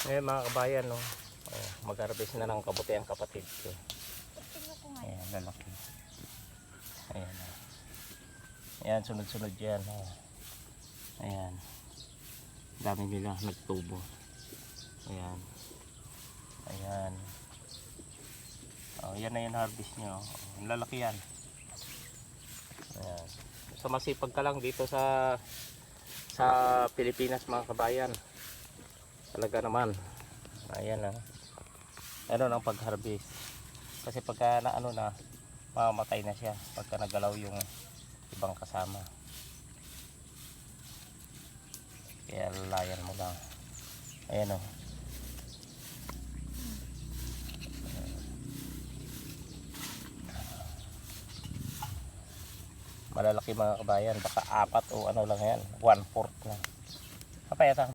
Ngayon mga kabayan, no? Oh, mag-harvest na ng kabuti ang kapatid ko. Ayan, lalaki. Ayan, oh. Ayan, sunod-sunod yan. Oh. Ayan. Dami nila nagtubo. Ayan. Ayan. Oh, yan na yung harvest nyo. Oh, ang lalaki yan. Ayan. So masipag ka lang dito sa Pilipinas mga kabayan. Talaga naman. Ayan na. Ano ang pag-harvest. Kasi pagka na ano na, mamamatay na siya pagka nagalaw yung ibang kasama. Kaya lalayan mo lang. Ayan o. Malalaki mga kabayan. Baka 4 o ano lang yan. 1/4 na. Kapayata.